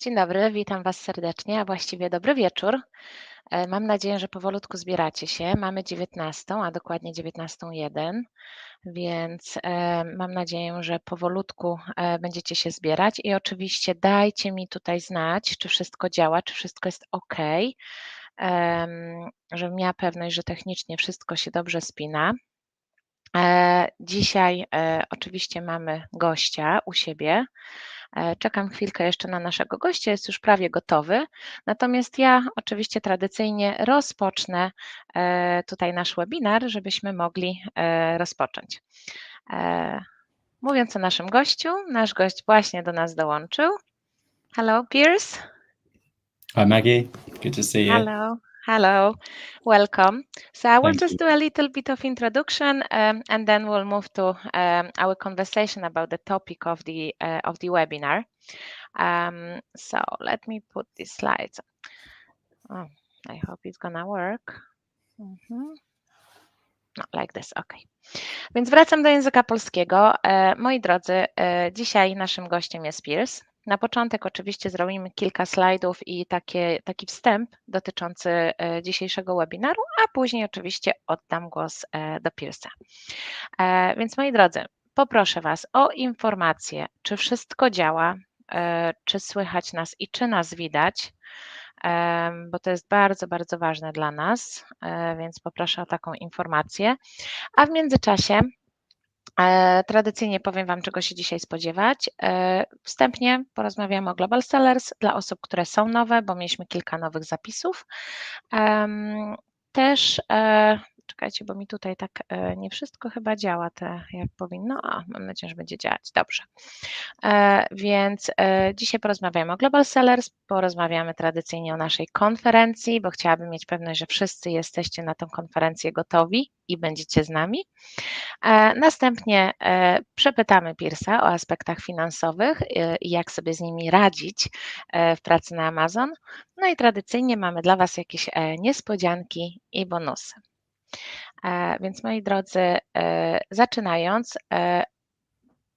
Dzień dobry, witam Was serdecznie, a właściwie dobry wieczór. Mam nadzieję, że powolutku zbieracie się. Mamy 19, a dokładnie 19:01, więc mam nadzieję, że powolutku będziecie się zbierać i oczywiście dajcie mi tutaj znać, czy wszystko działa, czy wszystko jest ok, żebym miała pewność, że technicznie wszystko się dobrze spina. Dzisiaj oczywiście mamy gościa u siebie. Czekam chwilkę jeszcze na naszego gościa, jest już prawie gotowy. Natomiast ja oczywiście tradycyjnie rozpocznę tutaj nasz webinar, żebyśmy mogli rozpocząć. Mówiąc o naszym gościu, nasz gość właśnie do nas dołączył. Hello, Piers. Hi, Maggie. Good to see you. Hello, welcome. So I will Thank just you. do a little bit of introduction, and then we'll move to our conversation about the topic of the webinar. So let me put these slides. Oh, I hope it's gonna work. No, like this, ok. Więc wracam do języka polskiego. Moi drodzy, dzisiaj naszym gościem jest Piers. Na początek oczywiście zrobimy kilka slajdów i taki wstęp dotyczący dzisiejszego webinaru, a później oczywiście oddam głos do Piersa. Więc moi drodzy, poproszę Was o informację, czy wszystko działa, czy słychać nas i czy nas widać, bo to jest bardzo, bardzo ważne dla nas, więc poproszę o taką informację. A w międzyczasie tradycyjnie powiem Wam, czego się dzisiaj spodziewać. Wstępnie porozmawiamy o Global Sellers dla osób, które są nowe, bo mieliśmy kilka nowych zapisów. Też, czekajcie, bo mi tutaj tak nie wszystko chyba działa, jak powinno. Mam nadzieję, że będzie działać dobrze. Więc dzisiaj porozmawiamy o Global Sellers, porozmawiamy tradycyjnie o naszej konferencji, bo chciałabym mieć pewność, że wszyscy jesteście na tę konferencję gotowi i będziecie z nami. Następnie przepytamy Piersa o aspektach finansowych i jak sobie z nimi radzić w pracy na Amazon. No i tradycyjnie mamy dla Was jakieś niespodzianki i bonusy. Więc moi drodzy, zaczynając,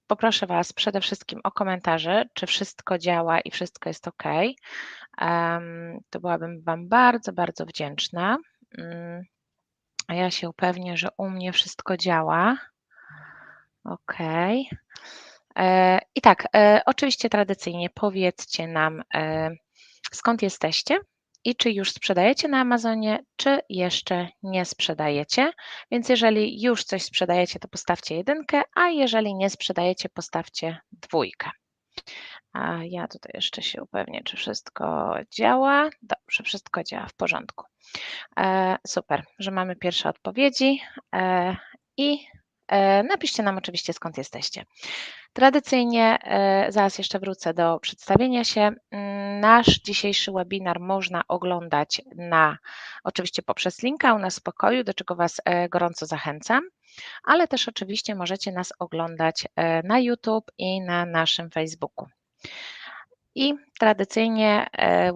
poproszę Was przede wszystkim o komentarze, czy wszystko działa i wszystko jest ok. To byłabym Wam bardzo, bardzo wdzięczna. A ja się upewnię, że u mnie wszystko działa. Ok. I tak, oczywiście tradycyjnie powiedzcie nam, skąd jesteście i czy już sprzedajecie na Amazonie, czy jeszcze nie sprzedajecie. Więc jeżeli już coś sprzedajecie, to postawcie 1, a jeżeli nie sprzedajecie, postawcie 2. A ja tutaj jeszcze się upewnię, czy wszystko działa. Dobrze, wszystko działa w porządku. Super, że mamy pierwsze odpowiedzi i napiszcie nam oczywiście, skąd jesteście. Tradycyjnie, zaraz jeszcze wrócę do przedstawienia się. Nasz dzisiejszy webinar można oglądać oczywiście poprzez linka u nas w pokoju, do czego Was gorąco zachęcam, ale też oczywiście możecie nas oglądać na YouTube i na naszym Facebooku. I tradycyjnie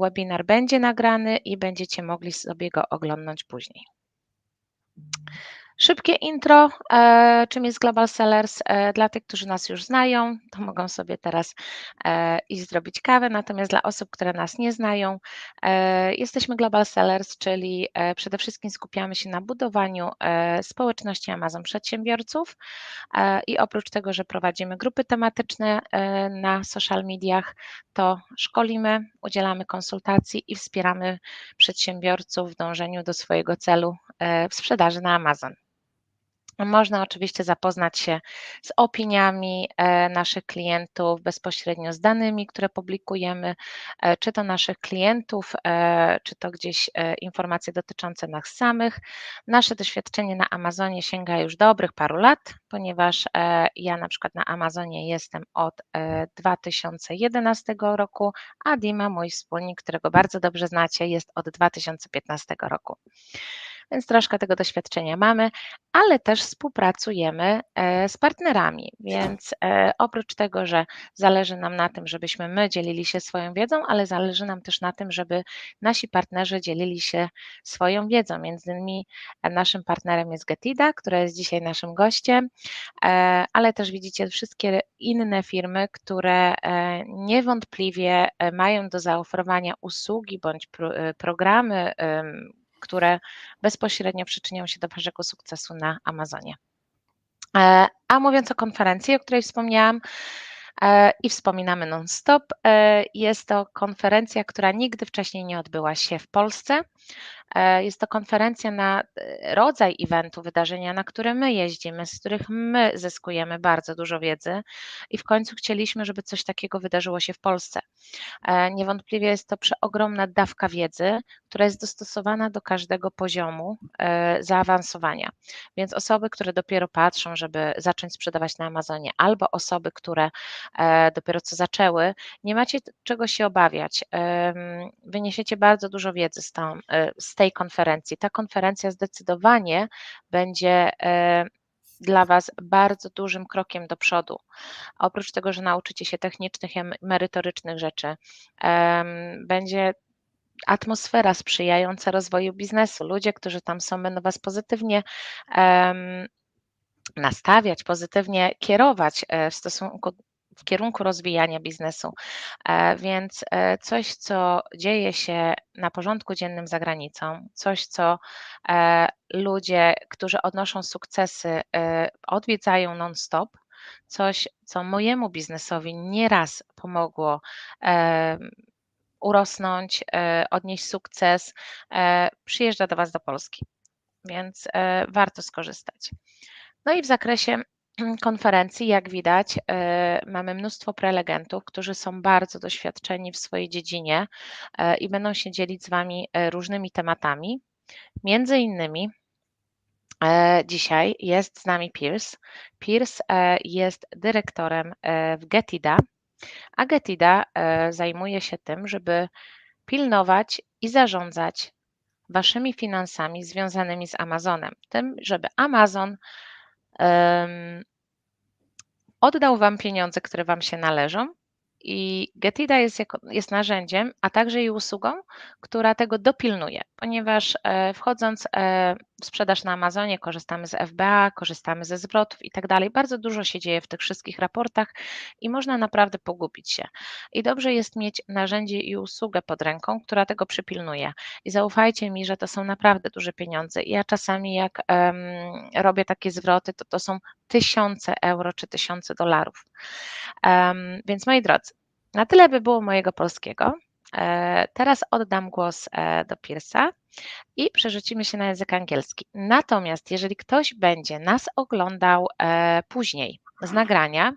webinar będzie nagrany i będziecie mogli sobie go oglądać później. Szybkie intro, czym jest Global Sellers. Dla tych, którzy nas już znają, to mogą sobie teraz iść zrobić kawę, natomiast dla osób, które nas nie znają, jesteśmy Global Sellers, czyli przede wszystkim skupiamy się na budowaniu społeczności Amazon przedsiębiorców i oprócz tego, że prowadzimy grupy tematyczne na social mediach, to szkolimy, udzielamy konsultacji i wspieramy przedsiębiorców w dążeniu do swojego celu w sprzedaży na Amazon. Można oczywiście zapoznać się z opiniami naszych klientów, bezpośrednio z danymi, które publikujemy, czy to naszych klientów, czy to gdzieś informacje dotyczące nas samych. Nasze doświadczenie na Amazonie sięga już dobrych paru lat, ponieważ ja na przykład na Amazonie jestem od 2011 roku, a Dima, mój wspólnik, którego bardzo dobrze znacie, jest od 2015 roku. więc troszkę tego doświadczenia mamy, ale też współpracujemy z partnerami, więc oprócz tego, że zależy nam na tym, żebyśmy my dzielili się swoją wiedzą, ale zależy nam też na tym, żeby nasi partnerzy dzielili się swoją wiedzą. Między innymi naszym partnerem jest Getida, która jest dzisiaj naszym gościem, ale też widzicie wszystkie inne firmy, które niewątpliwie mają do zaoferowania usługi bądź programy, które bezpośrednio przyczynią się do waszego sukcesu na Amazonie. A mówiąc o konferencji, o której wspomniałam i wspominamy non-stop, jest to konferencja, która nigdy wcześniej nie odbyła się w Polsce. Jest to konferencja na rodzaj eventu, wydarzenia, na które my jeździmy, z których my zyskujemy bardzo dużo wiedzy i w końcu chcieliśmy, żeby coś takiego wydarzyło się w Polsce. Niewątpliwie jest to przeogromna dawka wiedzy, która jest dostosowana do każdego poziomu zaawansowania. Więc osoby, które dopiero patrzą, żeby zacząć sprzedawać na Amazonie, albo osoby, które dopiero co zaczęły, nie macie czego się obawiać. Wyniesiecie bardzo dużo wiedzy z tej konferencji. Ta konferencja zdecydowanie będzie dla Was bardzo dużym krokiem do przodu. Oprócz tego, że nauczycie się technicznych i merytorycznych rzeczy, będzie atmosfera sprzyjająca rozwoju biznesu. Ludzie, którzy tam są, będą Was pozytywnie nastawiać, pozytywnie kierować w kierunku rozwijania biznesu. Więc coś, co dzieje się na porządku dziennym za granicą, coś, co ludzie, którzy odnoszą sukcesy, odwiedzają non-stop, coś, co mojemu biznesowi nieraz pomogło urosnąć, odnieść sukces, przyjeżdża do Was do Polski, więc warto skorzystać. No i w zakresie konferencji, jak widać, mamy mnóstwo prelegentów, którzy są bardzo doświadczeni w swojej dziedzinie i będą się dzielić z Wami różnymi tematami. Między innymi dzisiaj jest z nami Piers. Piers jest dyrektorem w Getida, a Getida zajmuje się tym, żeby pilnować i zarządzać Waszymi finansami związanymi z Amazonem, tym, żeby Amazon oddał Wam pieniądze, które Wam się należą i Getida jest narzędziem, a także i usługą, która tego dopilnuje, ponieważ wchodząc w sprzedaż na Amazonie korzystamy z FBA, korzystamy ze zwrotów i tak dalej. Bardzo dużo się dzieje w tych wszystkich raportach i można naprawdę pogubić się. I dobrze jest mieć narzędzie i usługę pod ręką, która tego przypilnuje. I zaufajcie mi, że to są naprawdę duże pieniądze. Ja czasami jak robię takie zwroty, to są tysiące euro czy tysiące dolarów. Więc moi drodzy, na tyle by było mojego polskiego. Teraz oddam głos do Piersa i przerzucimy się na język angielski. Natomiast jeżeli ktoś będzie nas oglądał później z nagrania,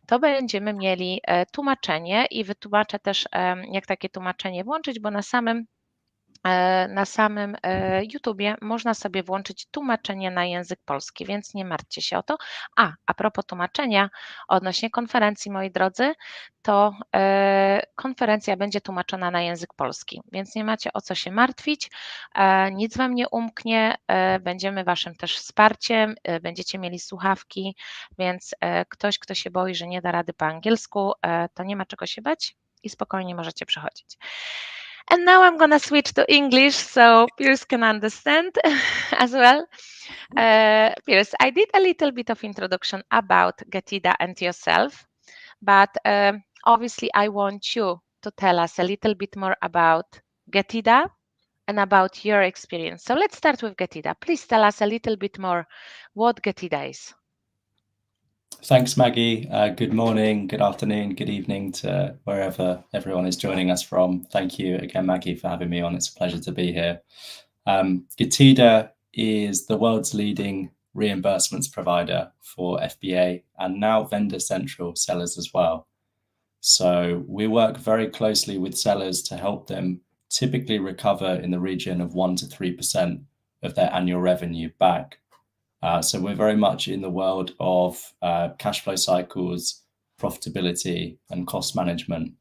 to będziemy mieli tłumaczenie i wytłumaczę też, jak takie tłumaczenie włączyć, bo na samym YouTubie można sobie włączyć tłumaczenie na język polski, więc nie martwcie się o to. A propos tłumaczenia odnośnie konferencji, moi drodzy, to konferencja będzie tłumaczona na język polski, więc nie macie o co się martwić, nic Wam nie umknie, będziemy Waszym też wsparciem, będziecie mieli słuchawki, więc ktoś, kto się boi, że nie da rady po angielsku, to nie ma czego się bać i spokojnie możecie przechodzić. And now I'm going to switch to English so Piers can understand as well. Piers, I did a little bit of introduction about Getida and yourself, but obviously I want you to tell us a little bit more about Getida and about your experience. So let's start with Getida. Please tell us a little bit more what Getida is. Thanks, Maggie. Good morning, good afternoon, good evening to wherever everyone is joining us from. Thank you again, Maggie, for having me on. It's a pleasure to be here. Getida is the world's leading reimbursements provider for FBA and now Vendor Central sellers as well. So we work very closely with sellers to help them typically recover in the region of 1 to 3% of their annual revenue back. So we're very much in the world of cash flow cycles, profitability, and cost management.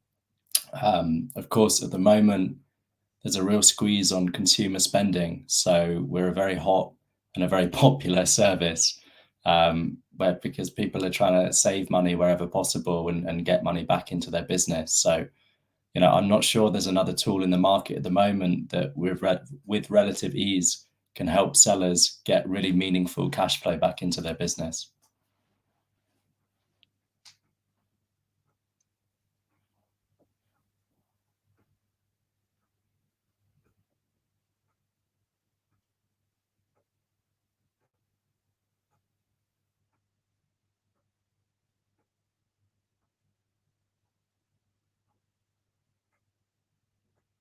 Of course, at the moment, there's a real squeeze on consumer spending. So we're a very hot and a very popular service, because people are trying to save money wherever possible and get money back into their business. So, I'm not sure there's another tool in the market at the moment that with relative ease can help sellers get really meaningful cash flow back into their business.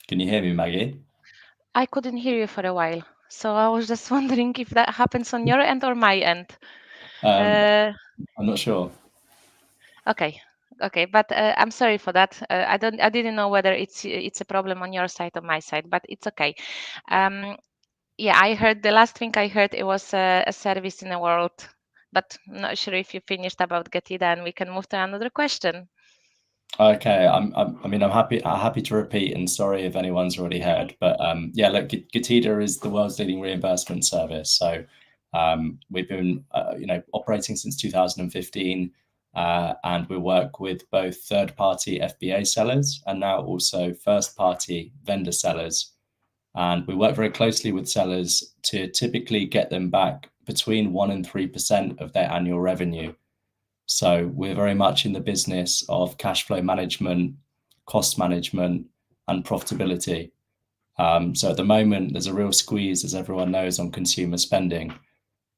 Can you hear me, Maggie? I couldn't hear you for a while, so I was just wondering if that happens on your end or my end. I'm not sure. Okay, but I'm sorry for that. I didn't know whether it's a problem on your side or my side, but it's okay. Yeah, I heard the last thing I heard, it was a service in the world, but I'm not sure if you finished about Getida, and we can move to another question. Okay, I'm happy to repeat, and sorry if anyone's already heard, but yeah, look, Getida is the world's leading reimbursement service. So we've been operating since 2015, and we work with both third-party FBA sellers and now also first-party vendor sellers. And we work very closely with sellers to typically get them back between 1% and 3% of their annual revenue. So we're very much in the business of cash flow management, cost management, and profitability. So at the moment, there's a real squeeze, as everyone knows, on consumer spending.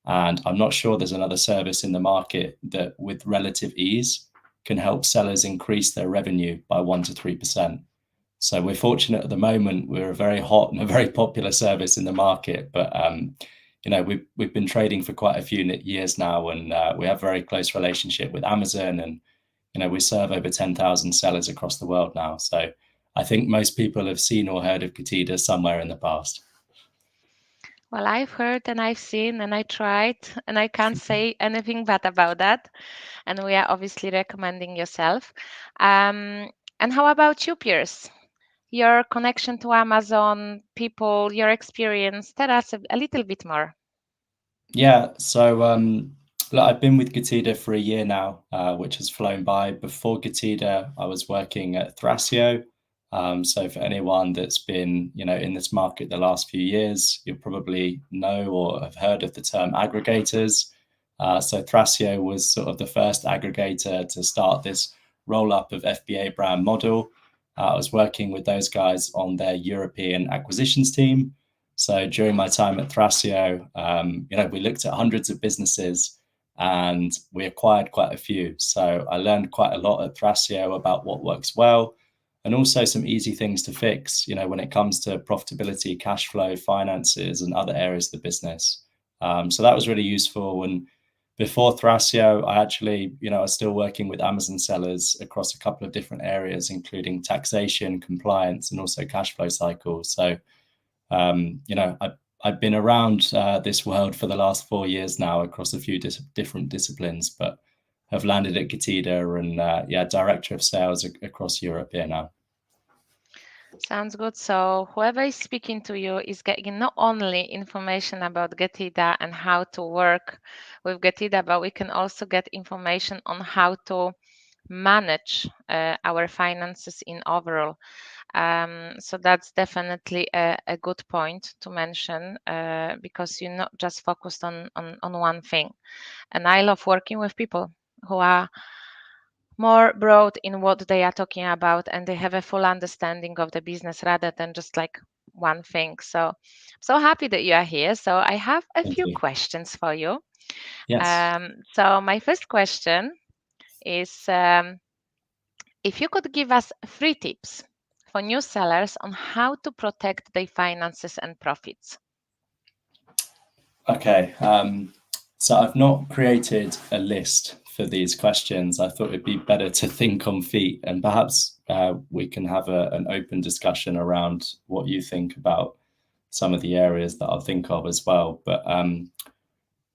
And I'm not sure there's another service in the market that, with relative ease, can help sellers increase their revenue by 1% to 3%. So we're fortunate at the moment. We're a very hot and a very popular service in the market, but we've been trading for quite a few years now, and we have a very close relationship with Amazon, and we serve over 10,000 sellers across the world now. So I think most people have seen or heard of Getida somewhere in the past. Well, I've heard and I've seen and I tried, and I can't say anything bad about that. And we are obviously recommending yourself. And how about you, Piers? Your connection to Amazon, people, your experience. Tell us a little bit more. Yeah, so look, I've been with Getida for a year now, which has flown by. Before Getida, I was working at Thrasio. So for anyone that's been, in this market the last few years, you'll probably know or have heard of the term aggregators. So Thrasio was sort of the first aggregator to start this roll-up of FBA brand model. I was working with those guys on their European acquisitions team. So during my time at Thrasio, we looked at hundreds of businesses and we acquired quite a few. So I learned quite a lot at Thrasio about what works well, and also some easy things to fix, when it comes to profitability, cash flow, finances, and other areas of the business. So that was really useful. And before Thrasio, I actually, I was still working with Amazon sellers across a couple of different areas, including taxation, compliance, and also cash flow cycles. So I've been around this world for the last 4 years now across a few different disciplines, but have landed at Getida and director of sales across Europe here now. Sounds good. So whoever is speaking to you is getting not only information about Getida and how to work with Getida, but we can also get information on how to manage our finances in overall. So that's definitely a good point to mention, because you're not just focused on one thing. And I love working with people who are more broad in what they are talking about, and they have a full understanding of the business rather than just like one thing. So happy that you are here. So I have a Thank few you. questions for you. Yes. So my first question is, if you could give us 3 tips for new sellers on how to protect their finances and profits. Okay. So I've not created a list for these questions. I thought it'd be better to think on feet, and perhaps we can have an open discussion around what you think about some of the areas that I'll think of as well. But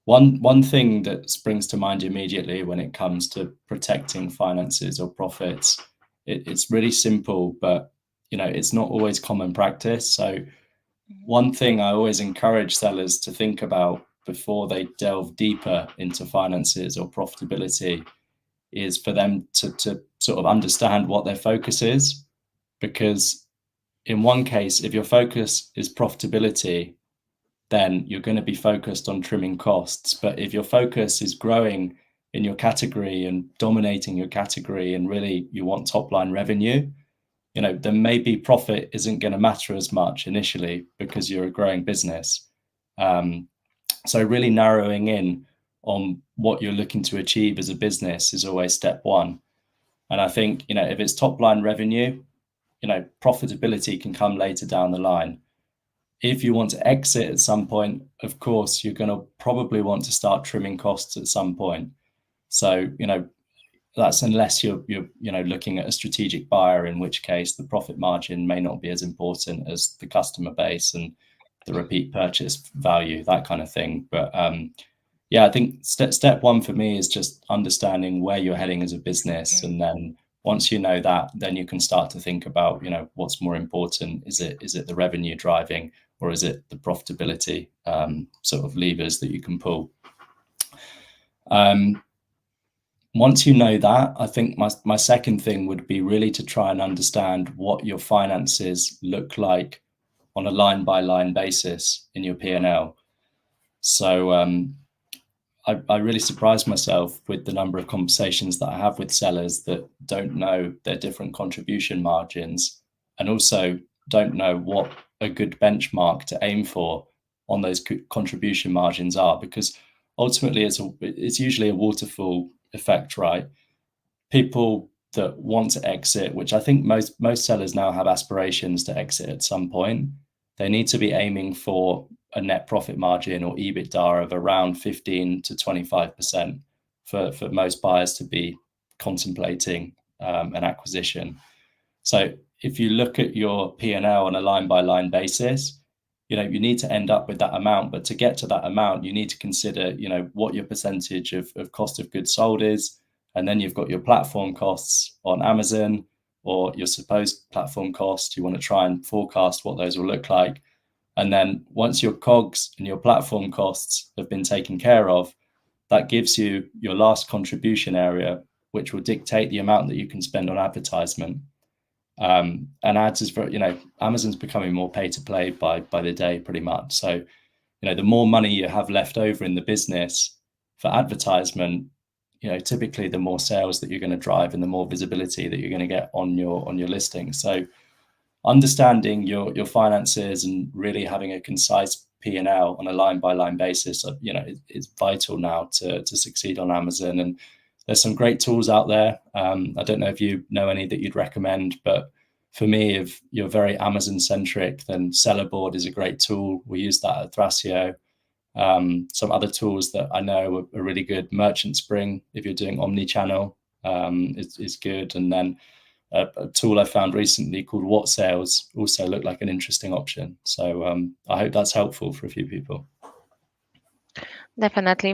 one thing that springs to mind immediately when it comes to protecting finances or profits, it's really simple, but it's not always common practice. So one thing I always encourage sellers to think about before they delve deeper into finances or profitability is for them to sort of understand what their focus is. Because in one case, if your focus is profitability, then you're going to be focused on trimming costs. But if your focus is growing in your category and dominating your category, and really you want top line revenue, then maybe profit isn't going to matter as much initially because you're a growing business. So really narrowing in on what you're looking to achieve as a business is always step one. And I think, if it's top line revenue, profitability can come later down the line. If you want to exit at some point, of course, you're going to probably want to start trimming costs at some point. So, that's unless you're looking at a strategic buyer, in which case the profit margin may not be as important as the customer base and the repeat purchase value, that kind of thing. But I think step one for me is just understanding where you're heading as a business, and then once you know that, then you can start to think about what's more important. Is it the revenue driving, or is it the profitability sort of levers that you can pull? Once you know that, I think my second thing would be really to try and understand what your finances look like on a line-by-line basis in your P&L. So I really surprised myself with the number of conversations that I have with sellers that don't know their different contribution margins, and also don't know what a good benchmark to aim for on those contribution margins are, because ultimately it's usually a waterfall effect, right? People that want to exit, which I think most sellers now have aspirations to exit at some point, they need to be aiming for a net profit margin or EBITDA of around 15 to 25% for most buyers to be contemplating an acquisition. So if you look at your P&L on a line-by-line basis, you need to end up with that amount. But to get to that amount, you need to consider, what your percentage of cost of goods sold is. And then you've got your platform costs on Amazon, or your supposed platform cost. You want to try and forecast what those will look like. And then once your COGS and your platform costs have been taken care of, that gives you your last contribution area, which will dictate the amount that you can spend on advertisement. And ads is very, Amazon's becoming more pay to play by the day, pretty much. So, the more money you have left over in the business for advertisement, typically the more sales that you're going to drive and the more visibility that you're going to get on your listing. So understanding your finances and really having a concise P&L on a line-by-line basis, is vital now to succeed on Amazon. And there's some great tools out there. I don't know if you know any that you'd recommend, but for me, if you're very Amazon-centric, then Sellerboard is a great tool. We use that at Thrasio. Some other tools that I know are really good. Merchant Spring, if you're doing omni-channel, is good. And then a tool I found recently called What Sales also looked like an interesting option. So I hope that's helpful for a few people. Definitely.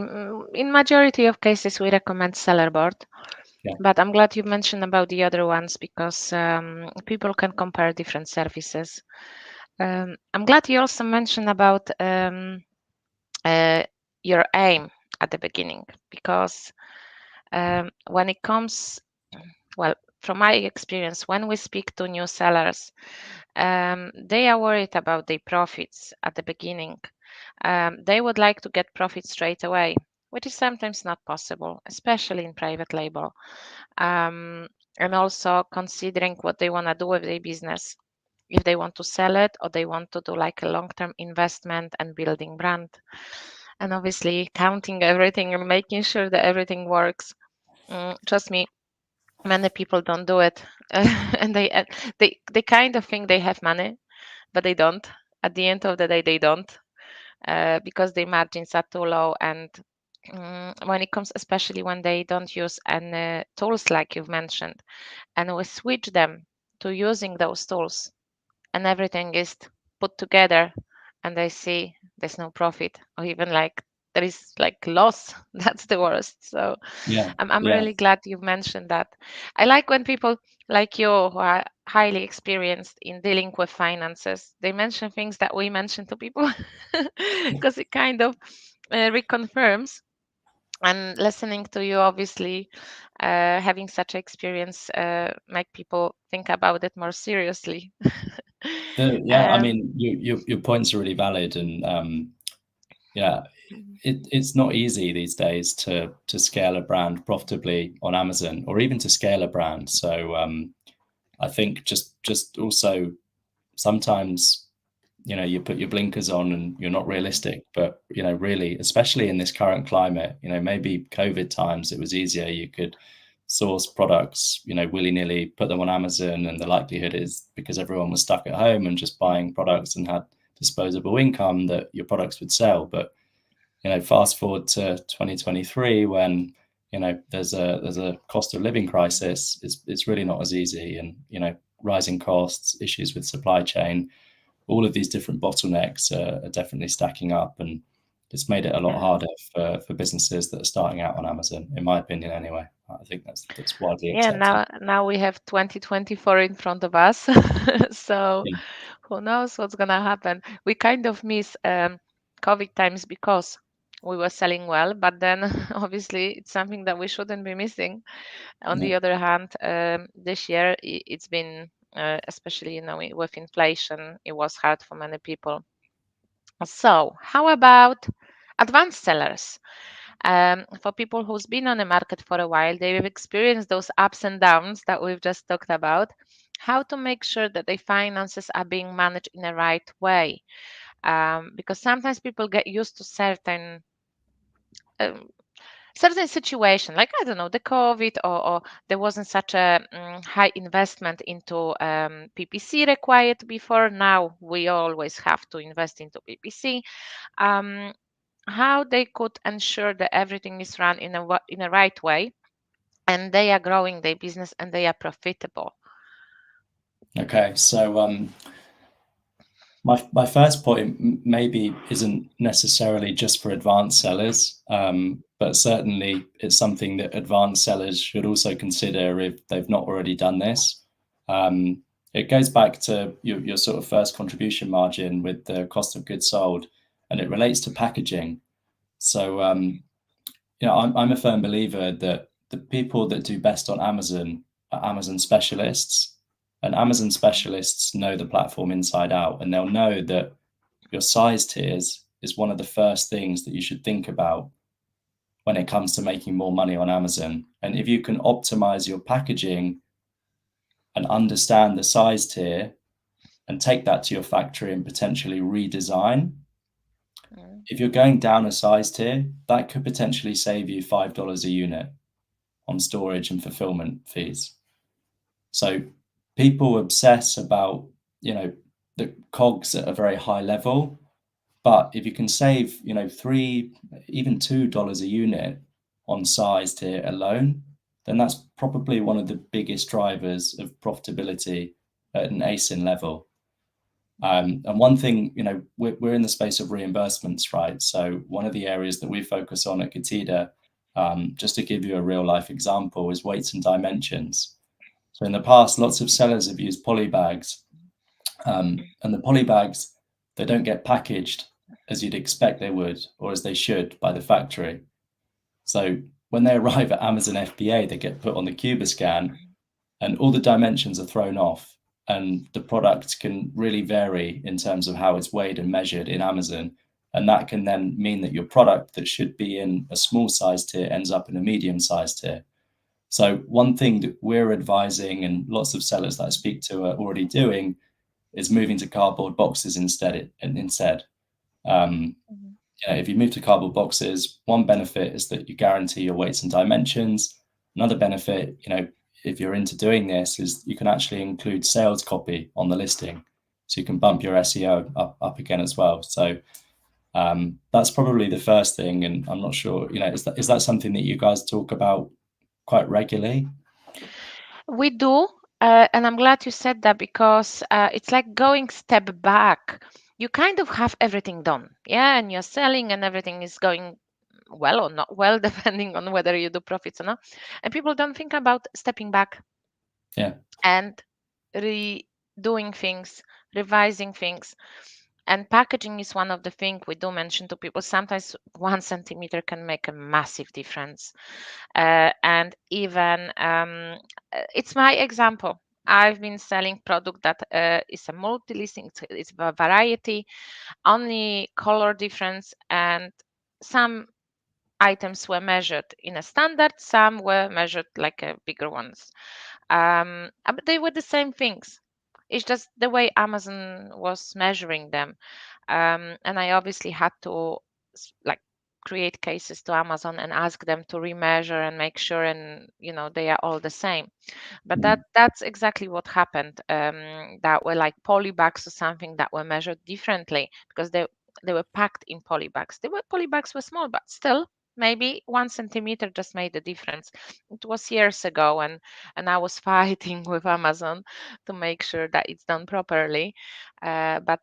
In majority of cases, we recommend Sellerboard. Yeah. But I'm glad you mentioned about the other ones, because people can compare different services. I'm glad you also mentioned about your aim at the beginning, because when it comes, well, from my experience, when we speak to new sellers, they are worried about their profits at the beginning. They would like to get profits straight away, which is sometimes not possible, especially in private label. And also considering what they want to do with their business, if they want to sell it or they want to do like a long-term investment and building brand. And obviously counting everything and making sure that everything works. Trust me, many people don't do it. And they kind of think they have money, but they don't. At the end of the day, they don't, because their margins are too low. And when it comes, especially when they don't use any tools like you've mentioned, and we switch them to using those tools, and everything is put together, and they see there's no profit, or even like there is like loss. That's the worst. So Yeah, I'm yeah. really glad you mentioned that. I like when people like you who are highly experienced in dealing with finances, they mention things that we mention to people because it kind of reconfirms. And listening to you, obviously, having such experience make people think about it more seriously. Yeah, I um, mean, your points are really valid, and yeah, it's not easy these days to scale a brand profitably on Amazon, or even to scale a brand. So I think just also sometimes, you put your blinkers on and you're not realistic. But really, especially in this current climate, maybe COVID times, it was easier. You could source products, willy-nilly, put them on Amazon, and the likelihood is, because everyone was stuck at home and just buying products and had disposable income, that your products would sell. But fast forward to 2023, when there's a cost of living crisis. It's really not as easy, and rising costs, issues with supply chain, all of these different bottlenecks are definitely stacking up, and it's made it a lot harder for businesses that are starting out on Amazon, in my opinion. Anyway, I think that's widely yeah, accepted. now we have 2024 in front of us. So Yeah, who knows what's gonna happen? We kind of miss COVID times because we were selling well, but then obviously it's something that we shouldn't be missing. On yeah. the other hand, this year it's been, especially with inflation, it was hard for many people. So how about advanced sellers? For people who's been on the market for a while, they've experienced those ups and downs that we've just talked about. How to make sure that their finances are being managed in the right way, because sometimes people get used to um, certain situation, like I don't know, the COVID, or there wasn't such a high investment into PPC required before. Now we always have to invest into PPC. Um, how they could ensure that everything is run in a right way, and they are growing their business and they are profitable. Okay, so my first point maybe isn't necessarily just for advanced sellers, but certainly it's something that advanced sellers should also consider if they've not already done this. It goes back to your sort of first contribution margin with the cost of goods sold, and it relates to packaging. So I'm a firm believer that the people that do best on Amazon are Amazon specialists, and Amazon specialists know the platform inside out, and they'll know that your size tiers is one of the first things that you should think about when it comes to making more money on Amazon. And if you can optimize your packaging and understand the size tier and take that to your factory and potentially redesign, Mm. if you're going down a size tier, that could potentially save you $5 a unit on storage and fulfillment fees. So people obsess about, the cogs at a very high level, but if you can save, $3, even $2 a unit on size tier alone, then that's probably one of the biggest drivers of profitability at an ASIN level. And one thing, we're in the space of reimbursements, right? So one of the areas that we focus on at Katida, just to give you a real life example, is weights and dimensions. So in the past, lots of sellers have used poly bags, and the poly bags, they don't get packaged as you'd expect they would, or as they should, by the factory. So when they arrive at Amazon FBA, they get put on the Cubiscan, and all the dimensions are thrown off, and the product can really vary in terms of how it's weighed and measured in Amazon. And that can then mean that your product that should be in a small size tier ends up in a medium size tier. So one thing that we're advising, and lots of sellers that I speak to are already doing, is moving to cardboard boxes instead. Um, Mhm. if you move to cardboard boxes, one benefit is that you guarantee your weights and dimensions. Another benefit, if you're into doing this, is you can actually include sales copy on the listing, so you can bump your SEO up again as well. So that's probably the first thing. And I'm not sure, is that something that you guys talk about quite regularly? We do, and I'm glad you said that because it's like going step back. you kind of have everything done, yeah, and you're selling and everything is going well or not well, depending on whether you do profits or not. And people don't think about stepping back Yeah. and redoing things, revising things. And packaging is one of the things we do mention to people. Sometimes 1 centimeter can make a massive difference. And even it's my example. I've been selling product that is a multi-listing, it's a variety, only color difference, and some items were measured in a standard, some were measured like a bigger ones. But they were the same things. It's just the way Amazon was measuring them. And I obviously had to like create cases to Amazon and ask them to remeasure and make sure, and they are all the same. But that's exactly what happened. That were like polybags or something that were measured differently because they were packed in polybags. Polybags were small, but still maybe 1 centimeter just made a difference. It was years ago, and I was fighting with Amazon to make sure that it's done properly. But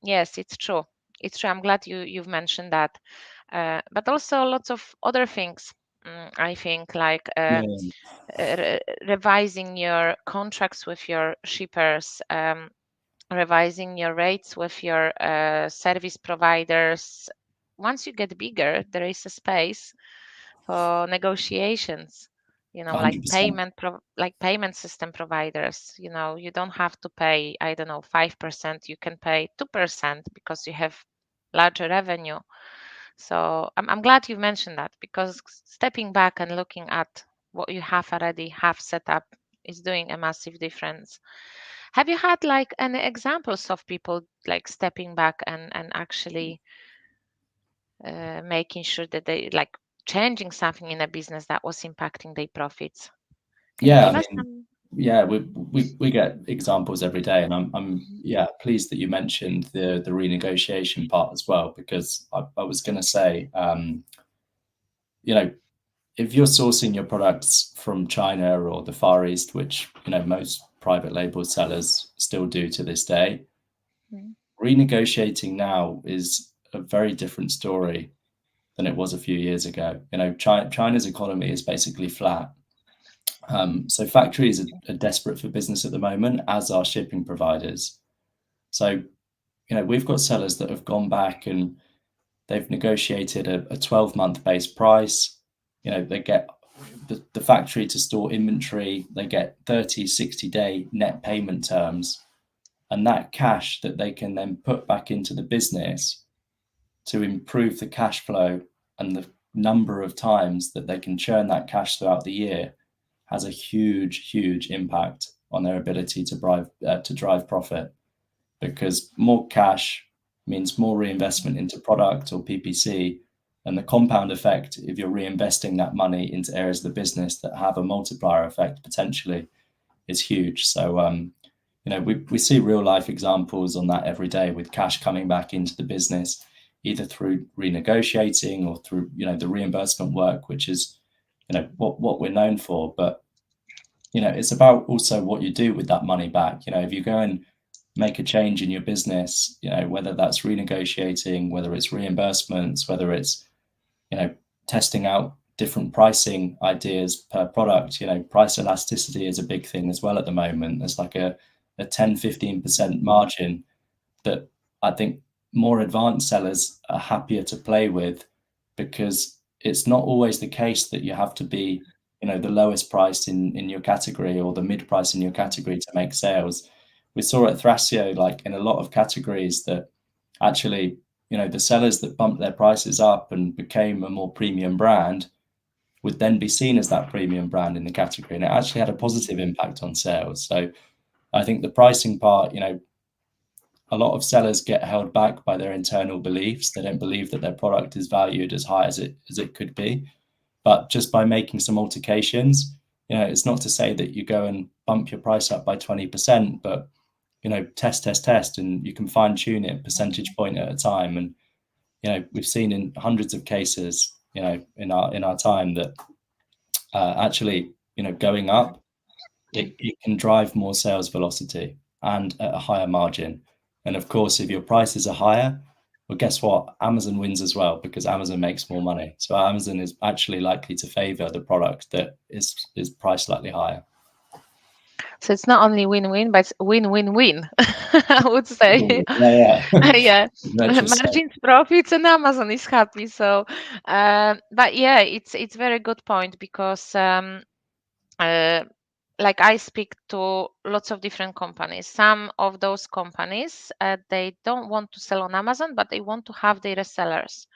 yes, it's true. It's true. I'm glad you've mentioned that. But also lots of other things. I think like revising your contracts with your shippers, revising your rates with your service providers. Once you get bigger, there is a space for negotiations. Like 100%. payment system providers. You don't have to pay, I don't know, 5%. You can pay 2% because you have larger revenue. So I'm glad you mentioned that, because stepping back and looking at what you have set up is doing a massive difference. Have you had like any examples of people like stepping back and actually making sure that they like changing something in a business that was impacting their profits? Can you Yeah, give I us mean, some? yeah, we get examples every day, and I'm yeah pleased that you mentioned the renegotiation part as well, because I was going to say, you know, if you're sourcing your products from China or the Far East, which most private label sellers still do to this day, Mhm. renegotiating now is a very different story than it was a few years ago. China's economy is basically flat. So factories are desperate for business at the moment, as are shipping providers. So, we've got sellers that have gone back and they've negotiated a 12-month base price. They get the factory to store inventory, they get 30, 60-day net payment terms, and that cash that they can then put back into the business to improve the cash flow and the number of times that they can churn that cash throughout the year has a huge, huge impact on their ability to drive profit, because more cash means more reinvestment into product or PPC, and the compound effect, if you're reinvesting that money into areas of the business that have a multiplier effect potentially, is huge. So we see real life examples on that every day, with cash coming back into the business, either through renegotiating or through the reimbursement work, which is what we're known for. But it's about also what you do with that money back. If you go and make a change in your business, whether that's renegotiating, whether it's reimbursements, whether it's testing out different pricing ideas per product. Price elasticity is a big thing as well at the moment. There's like a 10-15% margin that I think more advanced sellers are happier to play with, because it's not always the case that you have to be the lowest price in your category or the mid price in your category to make sales. We saw at Thrasio, like in a lot of categories, that actually the sellers that bumped their prices up and became a more premium brand would then be seen as that premium brand in the category, and it actually had a positive impact on sales. So I think the pricing part, a lot of sellers get held back by their internal beliefs. They don't believe that their product is valued as high as it could be. But just by making some alterations, it's not to say that you go and bump your price up by 20%, but test, and you can fine tune it percentage point at a time. And we've seen in hundreds of cases, in our time, that actually, going up, it can drive more sales velocity and at a higher margin. And of course, if your prices are higher, well, guess what? Amazon wins as well, because Amazon makes more money. So Amazon is actually likely to favor the product that is priced slightly higher. So it's not only win-win, but it's win-win-win, I would say. Yeah. Yeah, Retrospect. margins, profits, and Amazon is happy. So, but yeah, it's very good point, because like I speak to lots of different companies. Some of those companies, they don't want to sell on Amazon, but they want to have their resellers.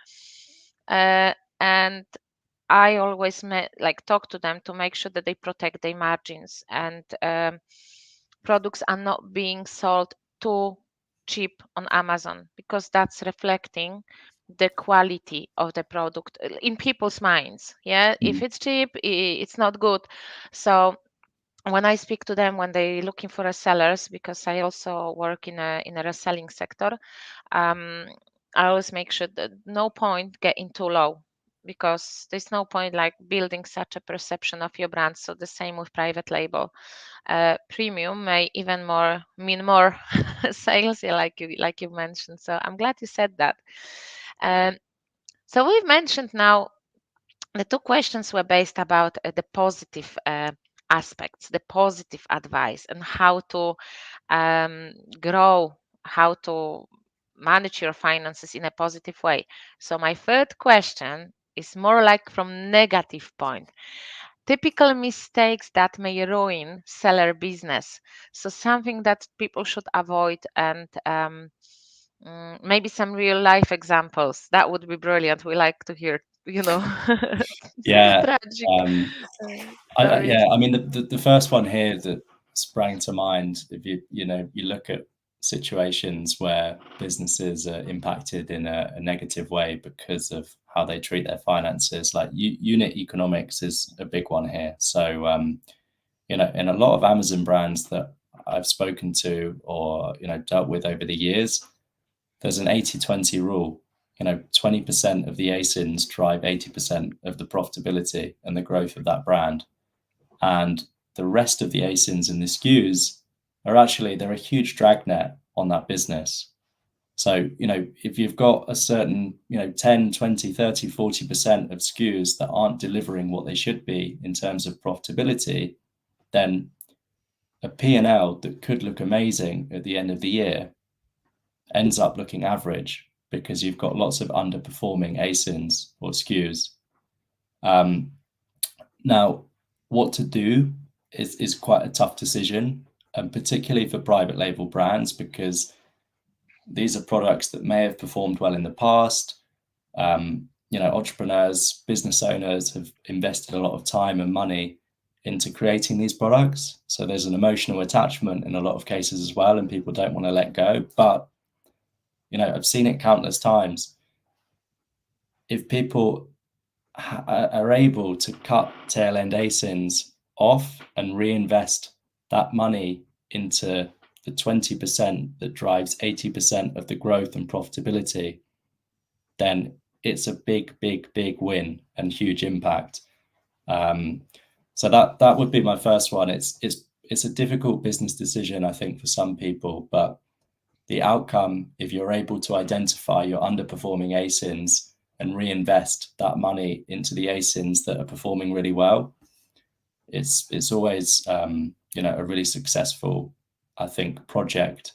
And I always talk to them to make sure that they protect their margins, and products are not being sold too cheap on Amazon, because that's reflecting the quality of the product in people's minds. Yeah, if it's cheap, it's not good. So when I speak to them, when they're looking for resellers, because I also work in a reselling sector, I always make sure that no point getting too low, because there's no point like building such a perception of your brand. So the same with private label. Premium may even mean more sales, yeah, like you mentioned. So I'm glad you said that. So we've mentioned now the two questions were based about the positive aspects, the positive advice, and how to grow, how to manage your finances in a positive way. So my third question is more like from negative point. Typical mistakes that may ruin seller business. So something that people should avoid, and maybe some real life examples. That would be brilliant. We like to hear, Yeah. tragic Yeah, stories. I mean, the first one here that sprang to mind, if you look at situations where businesses are impacted in a negative way because of how they treat their finances, like unit economics is a big one here. So in a lot of Amazon brands that I've spoken to or dealt with over the years, there's an 80-20 rule. 20% of the ASINs drive 80% of the profitability and the growth of that brand. And the rest of the ASINs and the SKUs they're a huge dragnet on that business. So, if you've got a certain, 10, 20, 30, 40% of SKUs that aren't delivering what they should be in terms of profitability, then a P&L that could look amazing at the end of the year ends up looking average, because you've got lots of underperforming ASINs or SKUs. Now, what to do is quite a tough decision, and particularly for private label brands, because these are products that may have performed well in the past. Entrepreneurs, business owners have invested a lot of time and money into creating these products. So there's an emotional attachment in a lot of cases as well, and people don't want to let go. But, I've seen it countless times. If people are able to cut tail end ASINs off and reinvest that money into the 20% that drives 80% of the growth and profitability, then it's a big win and huge impact. So that would be my first one. It's a difficult business decision, I think, for some people, but the outcome, if you're able to identify your underperforming ASINs and reinvest that money into the ASINs that are performing really well, it's always a really successful, I think, project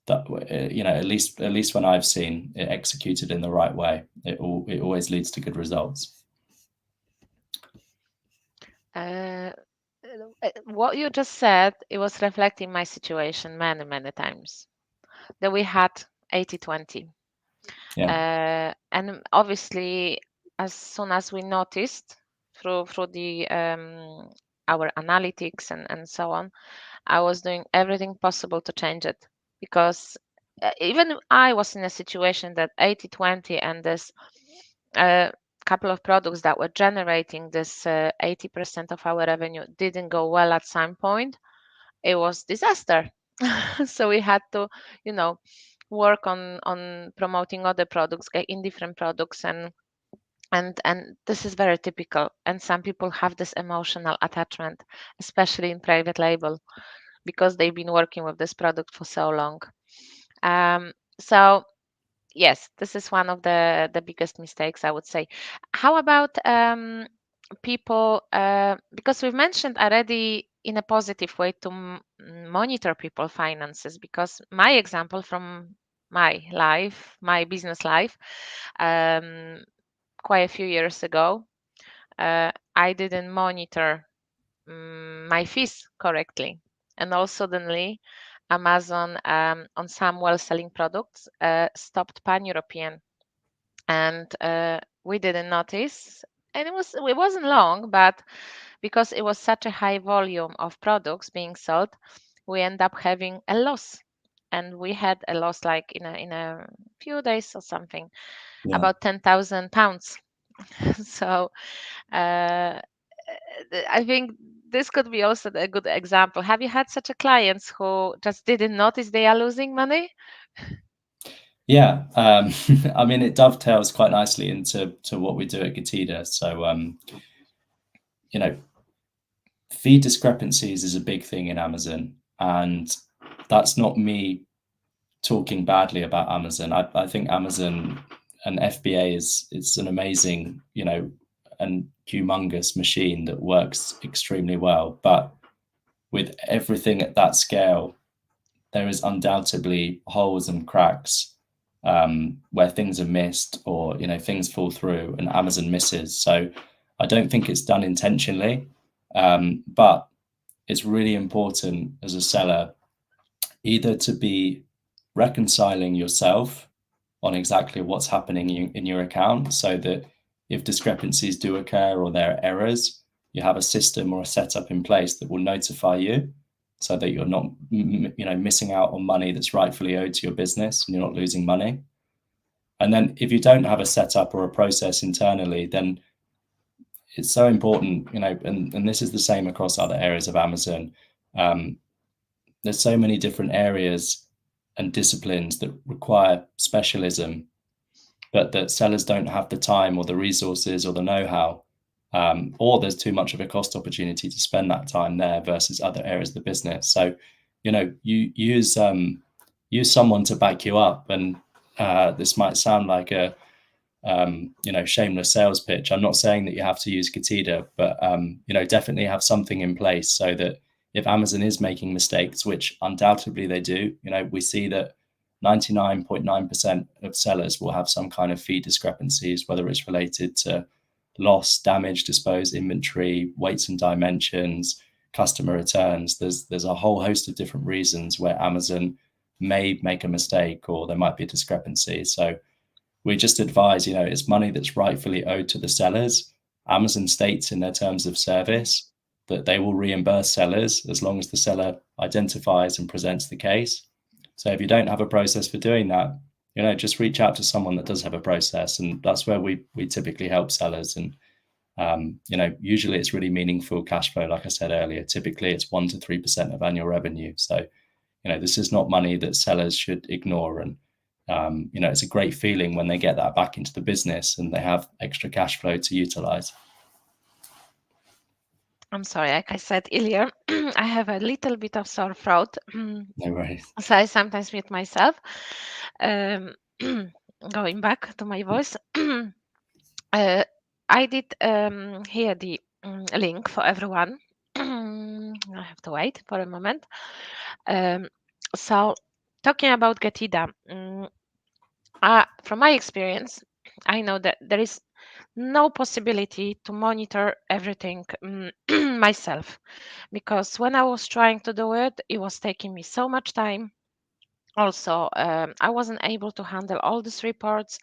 that at least when I've seen it executed in the right way, it always leads to good results. What you just said, it was reflecting my situation many times, that we had 80-20. Yeah. And obviously, as soon as we noticed through the our analytics and so on, I was doing everything possible to change it, because even I was in a situation that 80-20 and this couple of products that were generating this 80% of our revenue didn't go well at some point. It was disaster. So we had to, work on promoting other products, in different products, and this is very typical. And some people have this emotional attachment, especially in private label, because they've been working with this product for so long. So yes, this is one of the biggest mistakes, I would say. How about people? Because we've mentioned already in a positive way to monitor people finances. Because my example from my life, my business life, quite a few years ago, I didn't monitor my fees correctly, and all suddenly Amazon on some well-selling products stopped pan-European, and we didn't notice. And it wasn't long, but because it was such a high volume of products being sold, we end up having a loss. And we had a loss like in a few days or something, Yeah. about £10,000. So I think this could be also a good example. Have you had such a clients who just didn't notice they are losing money? Yeah, I mean, it dovetails quite nicely into what we do at Getida. So, you know, fee discrepancies is a big thing in Amazon, and that's not me talking badly about Amazon. I think Amazon and FBA is an amazing, and humongous machine that works extremely well. But with everything at that scale, there is undoubtedly holes and cracks where things are missed, or things fall through and Amazon misses. So I don't think it's done intentionally, but it's really important as a seller either to be reconciling yourself on exactly what's happening in your account, so that if discrepancies do occur or there are errors, you have a system or a setup in place that will notify you, so that you're not missing out on money that's rightfully owed to your business and you're not losing money. And then if you don't have a setup or a process internally, then it's so important, and this is the same across other areas of Amazon. There's so many different areas and disciplines that require specialism, but that sellers don't have the time or the resources or the know-how, or there's too much of a cost opportunity to spend that time there versus other areas of the business. So, you use someone to back you up. And this might sound like a shameless sales pitch. I'm not saying that you have to use Getida, but definitely have something in place so that if Amazon is making mistakes, which undoubtedly they do, we see that 99.9% of sellers will have some kind of fee discrepancies, whether it's related to loss, damage, disposed inventory, weights and dimensions, customer returns. There's a whole host of different reasons where Amazon may make a mistake or there might be a discrepancy. So we just advise, it's money that's rightfully owed to the sellers. Amazon states in their terms of service that they will reimburse sellers as long as the seller identifies and presents the case. So if you don't have a process for doing that, just reach out to someone that does have a process. And that's where we typically help sellers. And, usually it's really meaningful cash flow. Like I said earlier, typically it's 1 to 3% of annual revenue. So, this is not money that sellers should ignore. And, it's a great feeling when they get that back into the business and they have extra cash flow to utilize. I'm sorry, like I said earlier, I have a little bit of sore throat. No worries. So I sometimes mute myself. Going back to my voice, I did here the link for everyone. I have to wait for a moment. So talking about Getida, from my experience, I know that there is no possibility to monitor everything myself, because when I was trying to do it, it was taking me so much time. Also, I wasn't able to handle all these reports.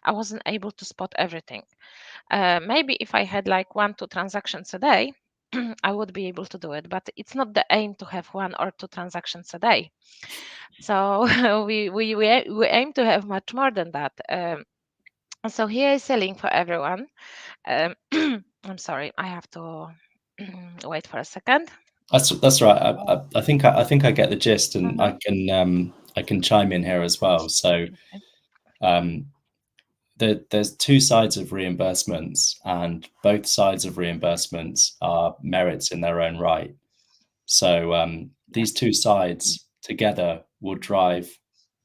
I wasn't able to spot everything. Maybe if I had like 1-2 transactions a day, I would be able to do it, but it's not the aim to have 1 or 2 transactions a day. So we aim to have much more than that. So here is a link for everyone. I'm sorry, I have to wait for a second. That's right. I think I get the gist, and I can chime in here as well. So there's two sides of reimbursements, and both sides of reimbursements are merits in their own right. So these two sides together will drive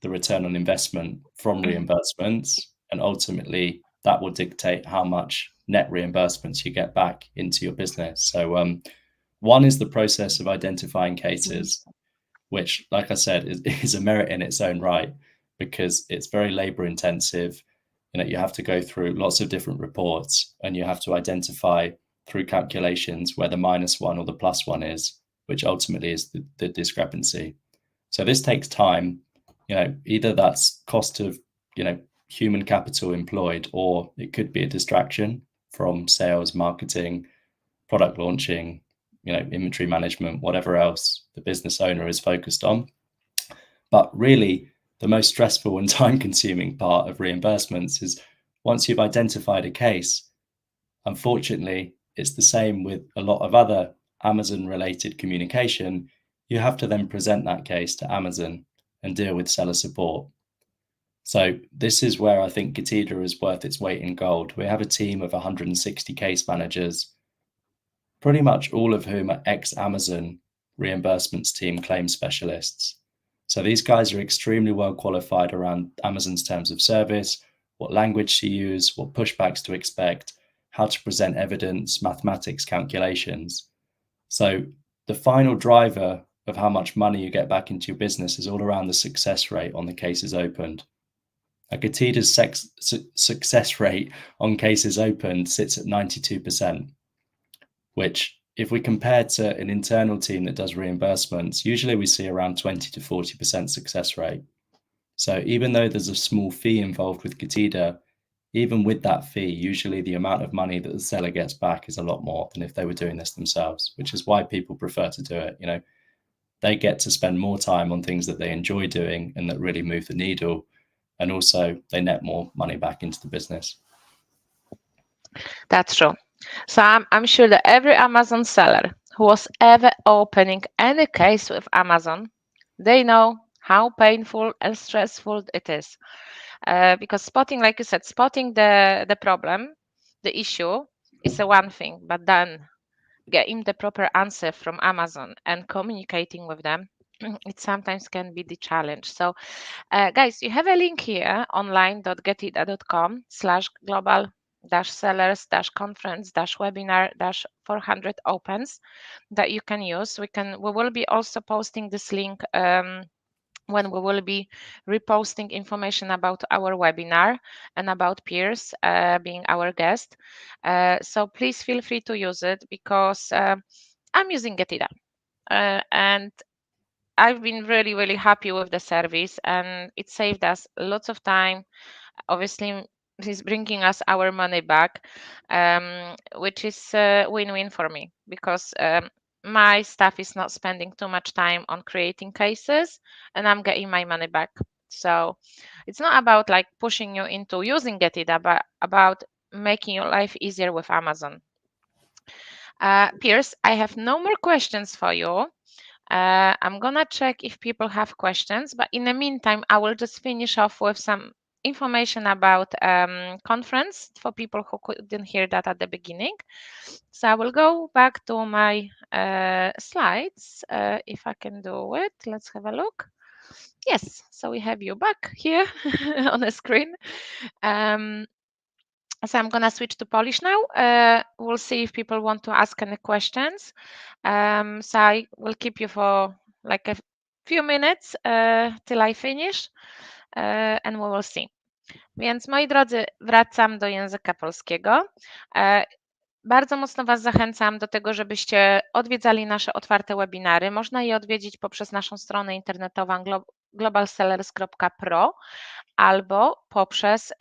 the return on investment from reimbursements, and ultimately that will dictate how much net reimbursements you get back into your business. So one is the process of identifying cases, which, like I said, is a merit in its own right, because it's very labor intensive. You have to go through lots of different reports, and you have to identify through calculations where the -1 or the +1 is, which ultimately is the discrepancy. So this takes time. Either that's cost of human capital employed, or it could be a distraction from sales, marketing, product launching, inventory management, whatever else the business owner is focused on. But really, the most stressful and time-consuming part of reimbursements is once you've identified a case. Unfortunately, it's the same with a lot of other Amazon-related communication. You have to then present that case to Amazon and deal with seller support. So this is where I think Getida is worth its weight in gold. We have a team of 160 case managers, pretty much all of whom are ex-Amazon reimbursements team claim specialists. So these guys are extremely well qualified around Amazon's terms of service, what language to use, what pushbacks to expect, how to present evidence, mathematics, calculations. So the final driver of how much money you get back into your business is all around the success rate on the cases opened. Getida's success rate on cases opened sits at 92%, which, if we compare to an internal team that does reimbursements, usually we see around 20 to 40% success rate. So even though there's a small fee involved with Getida, even with that fee, usually the amount of money that the seller gets back is a lot more than if they were doing this themselves, which is why people prefer to do it. They get to spend more time on things that they enjoy doing and that really move the needle. And also they net more money back into the business. That's true. So I'm sure that every Amazon seller who was ever opening any case with Amazon, they know how painful and stressful it is. Because spotting, like you said, spotting the problem, the issue is a one thing, but then getting the proper answer from Amazon and communicating with them, it sometimes can be the challenge. So guys, you have a link here, online.getida.com/global-sellers-conference-webinar-400 opens that you can use. We will be also posting this link when we will be reposting information about our webinar and about Piers being our guest. So please feel free to use it, because I'm using Getida and I've been really, really happy with the service, and it saved us lots of time. Obviously, it's bringing us our money back, which is a win-win for me, because my staff is not spending too much time on creating cases, and I'm getting my money back. So it's not about like pushing you into using Getida, but about making your life easier with Amazon. Piers, I have no more questions for you. I'm gonna check if people have questions, but in the meantime, I will just finish off with some information about conference for people who couldn't hear that at the beginning. So I will go back to my slides, if I can do it. Let's have a look. Yes, so we have you back here on the screen. So I'm gonna switch to Polish now. We'll see if people want to ask any questions. So I will keep you for like a few minutes till I finish, and we will see. Więc moi drodzy, wracam do języka polskiego. Bardzo mocno Was zachęcam do tego, żebyście odwiedzali nasze otwarte webinary. Można je odwiedzić poprzez naszą stronę internetową globalsellers.pro albo poprzez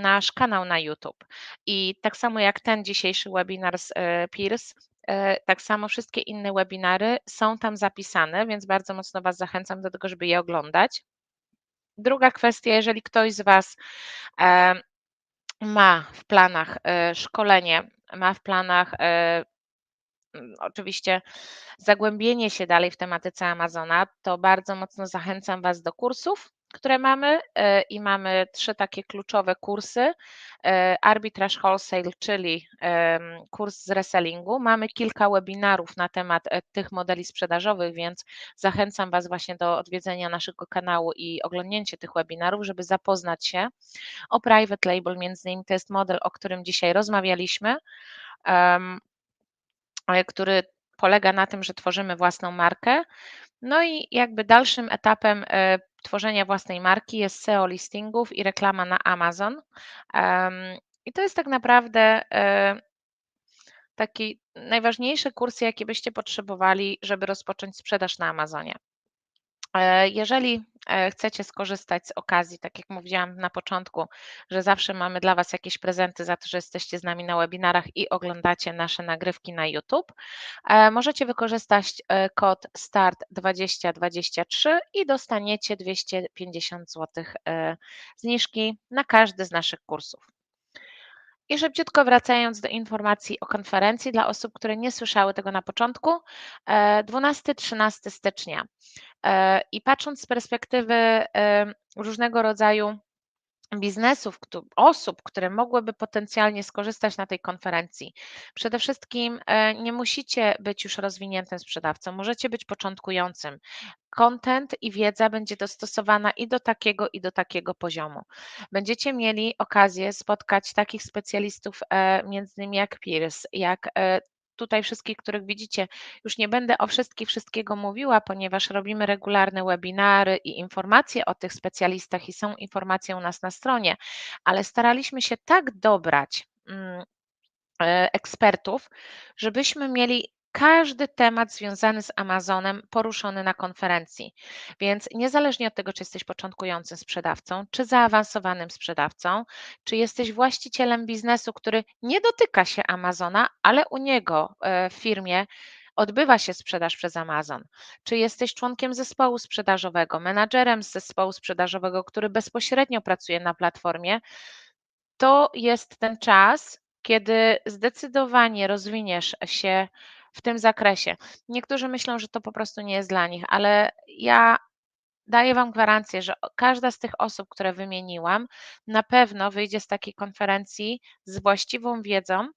nasz kanał na YouTube. I tak samo jak ten dzisiejszy webinar z Piers, tak samo wszystkie inne webinary są tam zapisane, więc bardzo mocno Was zachęcam do tego, żeby je oglądać. Druga kwestia, jeżeli ktoś z Was ma w planach szkolenie, ma w planach oczywiście zagłębienie się dalej w tematyce Amazona, to bardzo mocno zachęcam Was do kursów które mamy i mamy 3 takie kluczowe kursy. Arbitrage Wholesale, czyli kurs z resellingu. Mamy kilka webinarów na temat tych modeli sprzedażowych, więc zachęcam Was właśnie do odwiedzenia naszego kanału i oglądnięcia tych webinarów, żeby zapoznać się o private label, między innymi to jest model, o którym dzisiaj rozmawialiśmy, który polega na tym, że tworzymy własną markę. No i jakby dalszym etapem tworzenia własnej marki jest SEO listingów i reklama na Amazon. I to jest tak naprawdę taki najważniejszy kurs, jaki byście potrzebowali, żeby rozpocząć sprzedaż na Amazonie. Jeżeli chcecie skorzystać z okazji, tak jak mówiłam na początku, że zawsze mamy dla Was jakieś prezenty za to, że jesteście z nami na webinarach i oglądacie nasze nagrywki na YouTube, możecie wykorzystać kod START2023 i dostaniecie 250 zł zniżki na każdy z naszych kursów. I szybciutko wracając do informacji o konferencji dla osób, które nie słyszały tego na początku, 12-13 stycznia. I patrząc z perspektywy różnego rodzaju biznesów, osób, które mogłyby potencjalnie skorzystać na tej konferencji. Przede wszystkim nie musicie być już rozwiniętym sprzedawcą, możecie być początkującym. Content i wiedza będzie dostosowana i do takiego poziomu. Będziecie mieli okazję spotkać takich specjalistów, między innymi jak Peers, jak tutaj wszystkich, których widzicie. Już nie będę o wszystkiego mówiła, ponieważ robimy regularne webinary i informacje o tych specjalistach i są informacje u nas na stronie, ale staraliśmy się tak dobrać ekspertów, żebyśmy mieli każdy temat związany z Amazonem poruszony na konferencji. Więc niezależnie od tego, czy jesteś początkującym sprzedawcą, czy zaawansowanym sprzedawcą, czy jesteś właścicielem biznesu, który nie dotyka się Amazona, ale u niego w firmie odbywa się sprzedaż przez Amazon, czy jesteś członkiem zespołu sprzedażowego, menadżerem z zespołu sprzedażowego, który bezpośrednio pracuje na platformie, to jest ten czas, kiedy zdecydowanie rozwiniesz się w tym zakresie. Niektórzy myślą, że to po prostu nie jest dla nich, ale ja daję Wam gwarancję, że każda z tych osób, które wymieniłam, na pewno wyjdzie z takiej konferencji z właściwą wiedzą,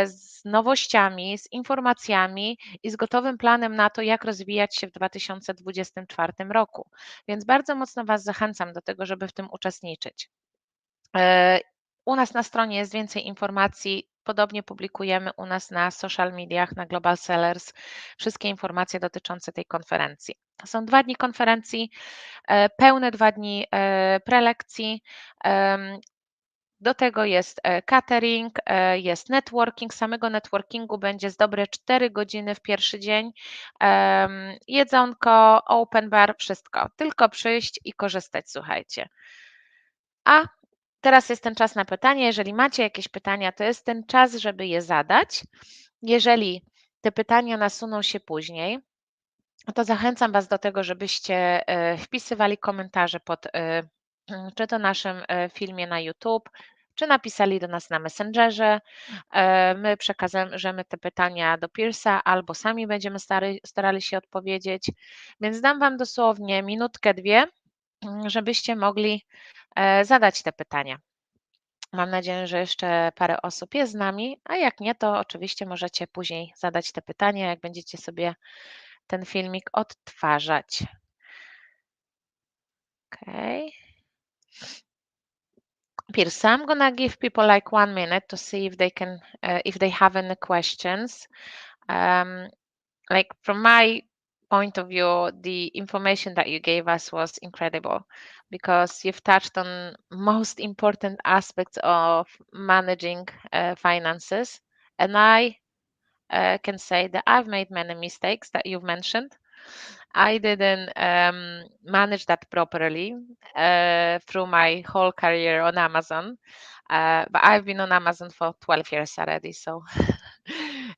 z nowościami, z informacjami i z gotowym planem na to, jak rozwijać się w 2024 roku. Więc bardzo mocno Was zachęcam do tego, żeby w tym uczestniczyć. U nas na stronie jest więcej informacji. Podobnie publikujemy u nas na social mediach, na Global Sellers wszystkie informacje dotyczące tej konferencji. To są 2 dni konferencji, pełne 2 dni prelekcji. Do tego jest catering, jest networking. Samego networkingu będzie z dobre 4 godziny w pierwszy dzień. Jedzonko, open bar, wszystko. Tylko przyjść i korzystać, słuchajcie. A teraz jest ten czas na pytania. Jeżeli macie jakieś pytania, to jest ten czas, żeby je zadać. Jeżeli te pytania nasuną się później, to zachęcam Was do tego, żebyście wpisywali komentarze pod czy to naszym filmie na YouTube, czy napisali do nas na Messengerze. My przekażemy te pytania do Pearsa albo sami będziemy starali się odpowiedzieć. Więc dam Wam dosłownie minutkę, 2, żebyście mogli zadać te pytania. Mam nadzieję, że jeszcze parę osób jest z nami, a jak nie, to oczywiście możecie później zadać te pytania, jak będziecie sobie ten filmik odtwarzać. Okay. Pierce, I'm gonna give people like 1 minute to see if they can, if they have any questions. Like from my point of view, the information that you gave us was incredible because you've touched on most important aspects of managing finances. And I can say that I've made many mistakes that you've mentioned. I didn't manage that properly through my whole career on Amazon, but I've been on Amazon for 12 years already, so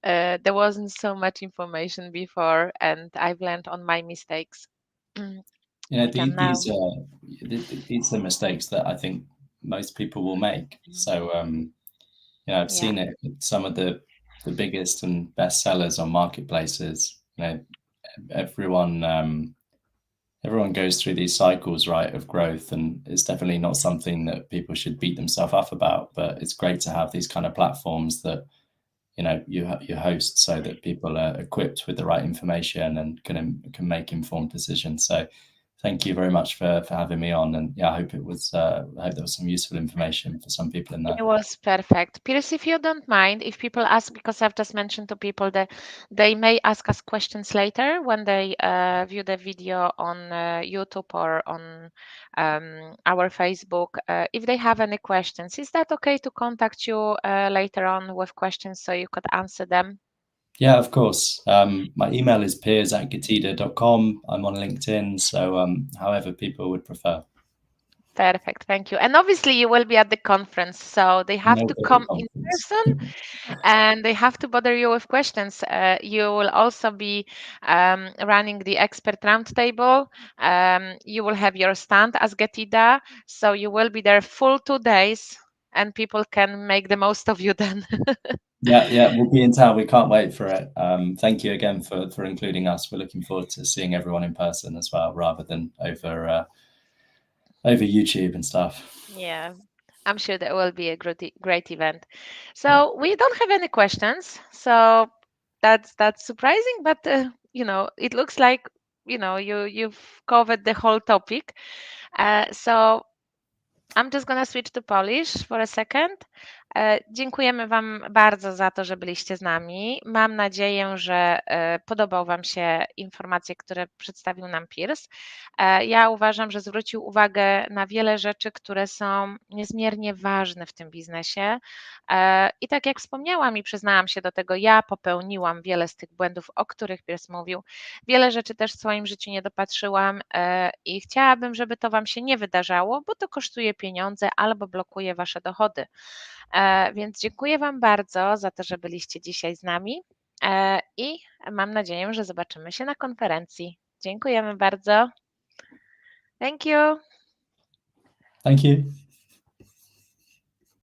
there wasn't so much information before, and I've learned on my mistakes. These are mistakes that I think most people will make. So I've seen it with some of the biggest and best sellers on marketplaces. Everyone everyone goes through these cycles, right, of growth, and it's definitely not something that people should beat themselves up about. But it's great to have these kind of platforms that you host so that people are equipped with the right information and can make informed decisions. So thank you very much for having me on, and yeah, I hope there was some useful information for some people in there. It was perfect. Piers, if you don't mind, if people ask, because I've just mentioned to people that they may ask us questions later when they view the video on YouTube or on our Facebook. If they have any questions, is that okay to contact you later on with questions so you could answer them? Yeah, of course. My email is piers@gatida.com. I'm on LinkedIn, so however people would prefer. Perfect. Thank you. And obviously, you will be at the conference, so they have No to problem, come in conference. person and they have to bother you with questions. You will also be running the expert roundtable. You will have your stand as Getida, so you will be there full 2 days, and people can make the most of you then. Yeah, we'll be in town. We can't wait for it. Thank you again for including us. We're looking forward to seeing everyone in person as well, rather than over YouTube and stuff. Yeah, I'm sure that will be a great event. So we don't have any questions, so that's surprising, but it looks like you've covered the whole topic. So I'm just gonna switch to Polish for a second. Dziękujemy Wam bardzo za to, że byliście z nami. Mam nadzieję, że podobał Wam się informacje, które przedstawił nam Piers. Ja uważam, że zwrócił uwagę na wiele rzeczy, które są niezmiernie ważne w tym biznesie. I tak jak wspomniałam i przyznałam się do tego, ja popełniłam wiele z tych błędów, o których Piers mówił. Wiele rzeczy też w swoim życiu nie dopatrzyłam i chciałabym, żeby to Wam się nie wydarzało, bo to kosztuje pieniądze albo blokuje Wasze dochody. Więc dziękuję Wam bardzo za to, że byliście dzisiaj z nami i mam nadzieję, że zobaczymy się na konferencji. Dziękujemy bardzo. Thank you. Thank you.